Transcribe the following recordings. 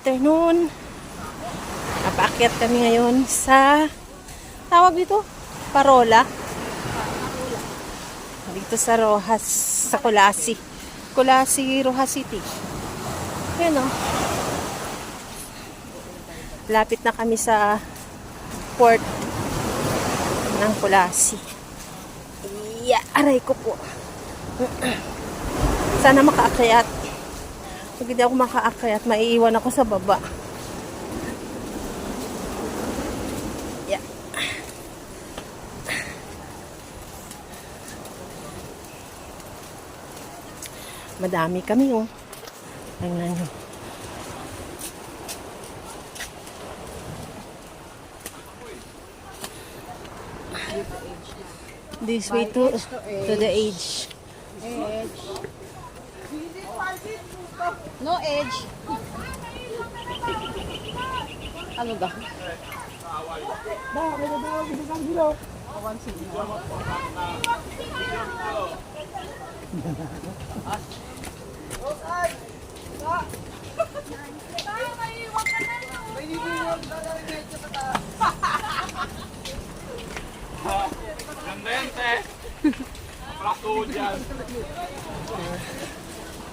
afternoon. Napaakyat kami ngayon sa tawag dito, Parola. Dito sa Rojas, sa Colasi. Colasi, Rojas City. Ayan o. Lapit na kami sa port ng Colasi. Yeah, aray ko po. Sana makaakyat. Pag hindi ako makaakyat, maiiwan ako sa baba. Yeah. Madami kami, oh. Tingnan nyo. This way to the edge. No edge. Ano ba?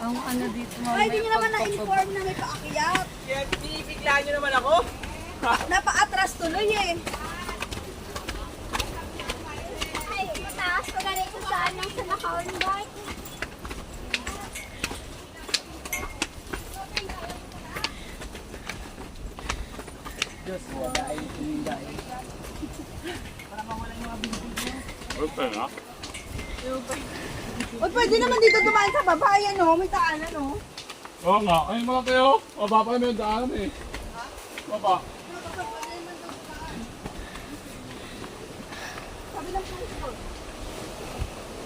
Ang ano dito mga Ay, di nyo naman na-inform na may paakyat. Binibigla nyo naman ako? Napa-atras tuloy eh. Ay, mataas ko na rin kung saan ang sa naka-onboard. Diyos, wala ay hinday. Okay na. O, pwede naman dito dumaan sa baba. Ayan o, may taanan o. Oo nga. Ayun mga kayo. Baba pa yung daan eh. Baba. Sabi ng puso ko.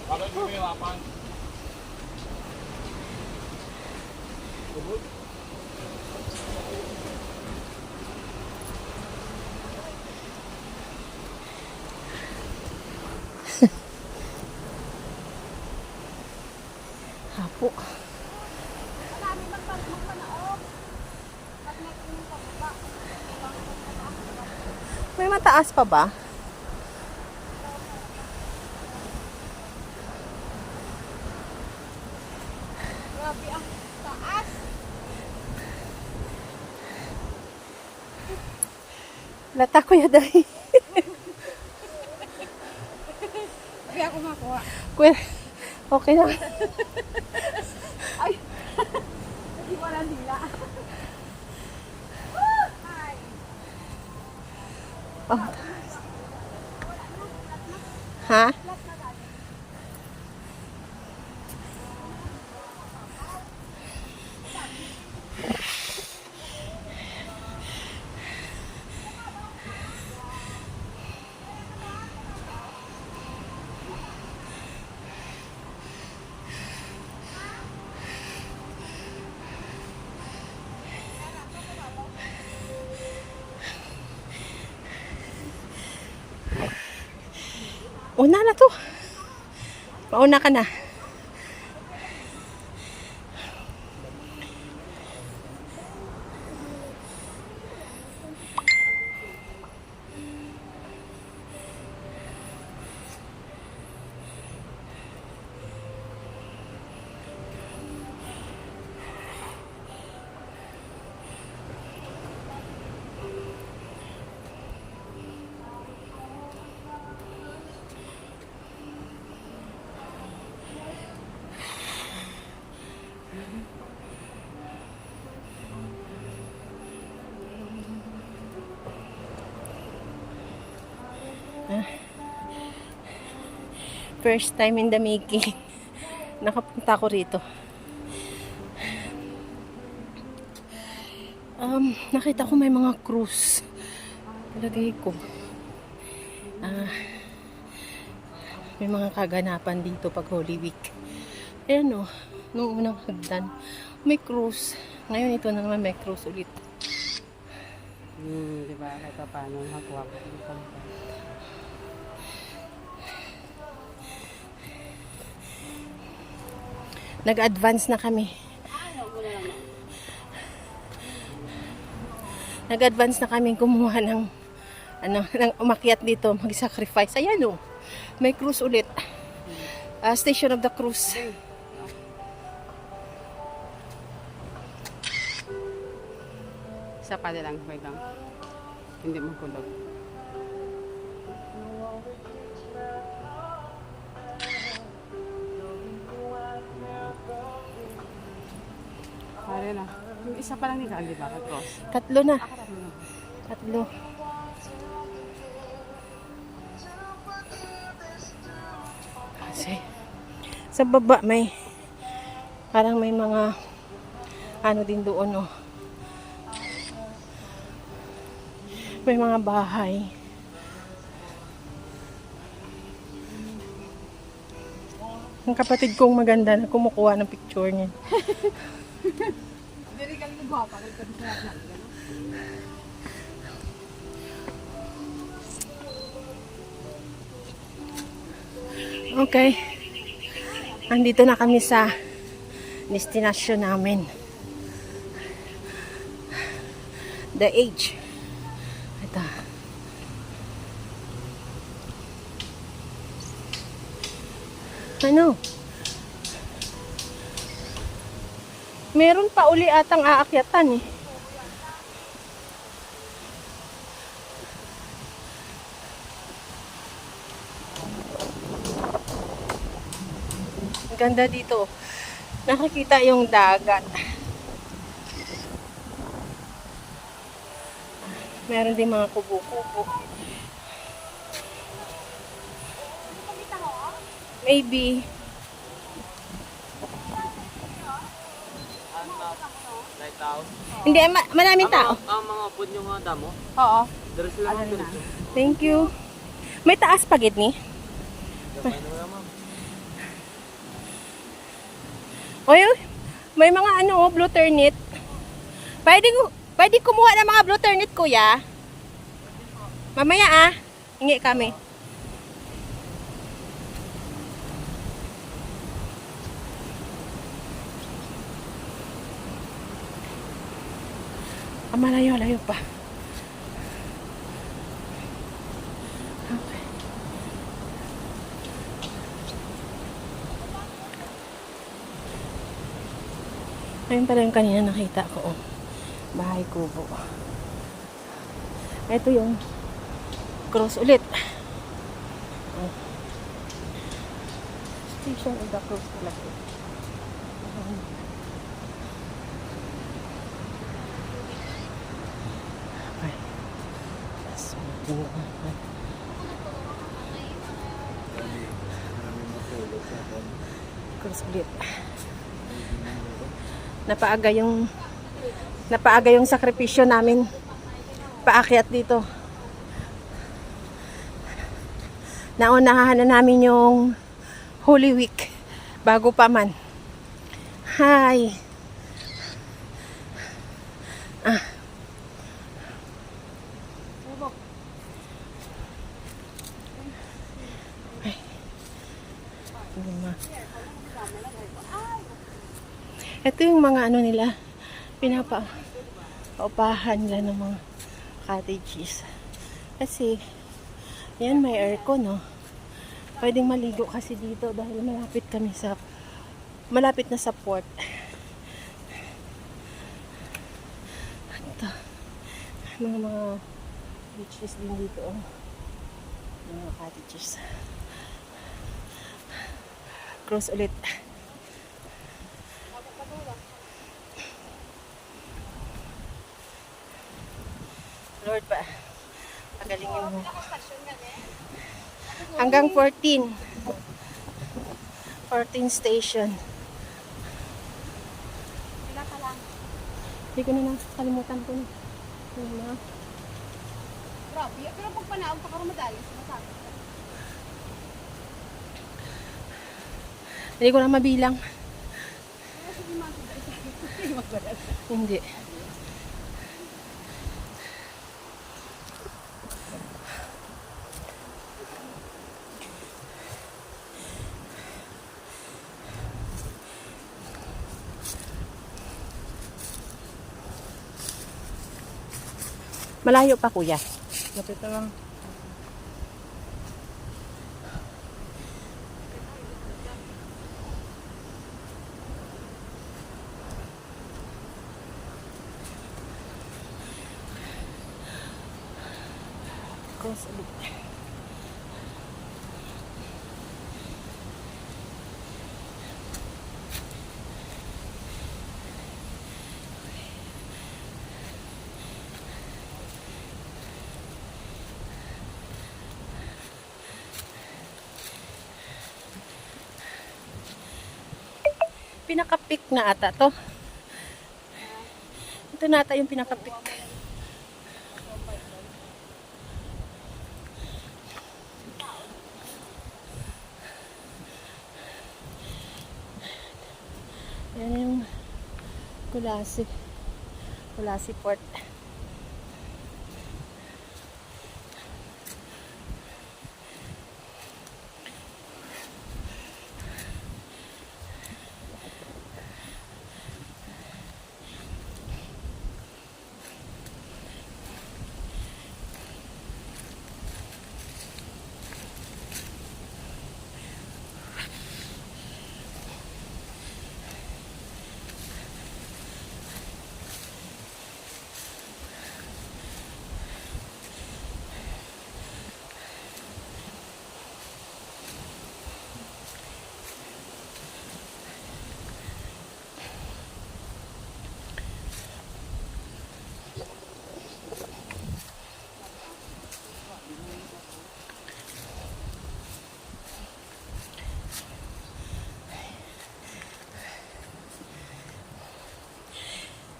Bakit mo hirapan? Hapo. Marami magpanaog. At may kumpa pa. May mataas pa ba? Grabe ang taas. Lata ko yun dahil. Sabi ako makuha. Well, okay na. Hindi wala nila. Oh. Ha? Una na to. Pauna ka na. First time in the making. Nakapunta ko rito. Nakita ko may mga cruise. Lagay ko. May mga kaganapan dito pag Holy Week. Ayan o, nung unang hagdan, may cruise. Ngayon ito na naman may cruise ulit. Diba? Kahit pa paano makuha ko dito. Nag-advance na kami. Nag-advance na kami kumuha ng ng umakyat dito, mag-sacrifice. Ayan o, may cruise ulit. Station of the Cruise. Isa pa lang, wait lang. Hindi makulog. Pare na. Yung isa pa lang ni Kaan, di ba? Cross. Tatlo na. Tatlo. Kasi sa baba may parang may mga ano din doon, oh. May mga bahay. Ang kapatid kong maganda na kumukuha ng picture niya. Okay. Andito na kami sa destination namin. The Age. Ito. Ano? Meron pa uli atang aakyatan eh. Ang ganda dito. Nakikita yung dagat. Meron din mga kubo-kubo. Maybe. Lighthouse. Hindi, maraming tao. Ang mga food nyo nga damo. Oo. Dari sila mga turismo. Thank you. May taas pa gid ni. Gamay na wala ma'am. Oy, may mga ano, blue turnip. Pwede kumuha ng mga blue turnip, kuya. Mamaya ah. Hingi kami. Malayo pa. Okay. Ayun pala yung kanina nakita ko. Oh. Bahay kubo. Ito yung cross ulit. Oh. Station of the Cruise talaga. Cruise ulit. Napaaga yung sakripisyo namin paakyat dito. Naunahan na namin yung Holy Week bago pa man. Hi. Ito yung mga ano nila, paupahan nila ng mga cottages. Kasi, yan may aircon, no? Pwedeng maligo kasi dito dahil malapit na sa port. Ito, mga beaches din dito, oh. Mga cottages. Cross ulit. Lord pa, pagalingin mo. Hanggang 14 station. Hindi ko na nakalimutan ko na. Grabe, pero pag panaog pa karoon madali, sumasakit. Hindi ko na mabilang. Hindi. Malayo pa kuya. Lapit na lang. Cross ulit. Pinaka-peak na ata to. Ito na ata yung pinaka-peak. Yan yung Kulasi. Kulasi Port.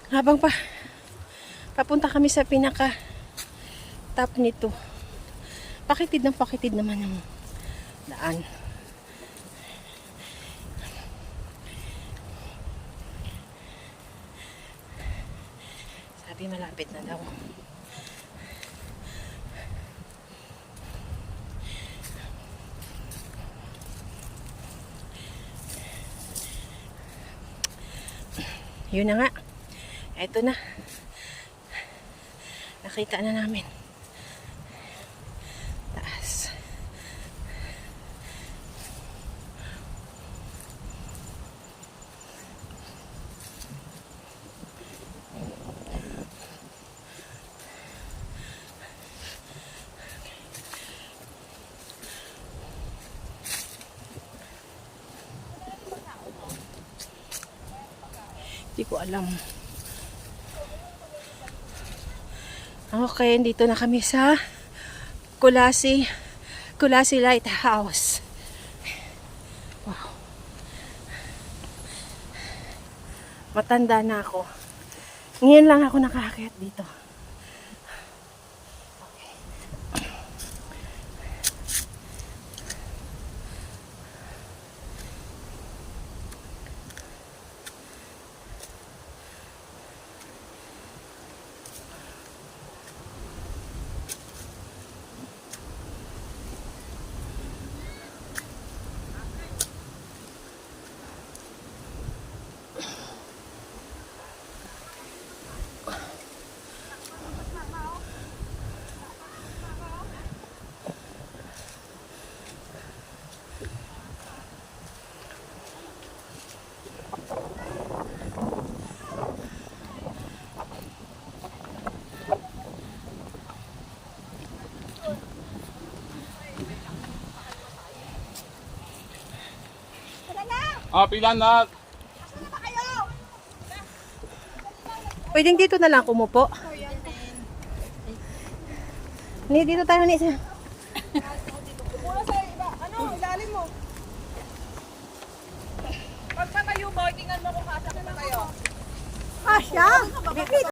Habang papunta kami sa pinaka top nito. Pakitid ng pakitid naman yung daan. Sabi malapit na daw. Yun na nga. Ito na. Nakita na namin. Taas. Hindi ko alam. Okay, dito na kami sa Kulasi Lighthouse. Wow. Matanda na ako. Ngayon lang ako nakaakyat dito. Pila na. Pwedeng dito na lang kumupo. Ni dito tayo ni. Mula sa iba. Ano? Ilalim mo. Pag patayo mo, tingnan mo kung kasama na kayo. Asya!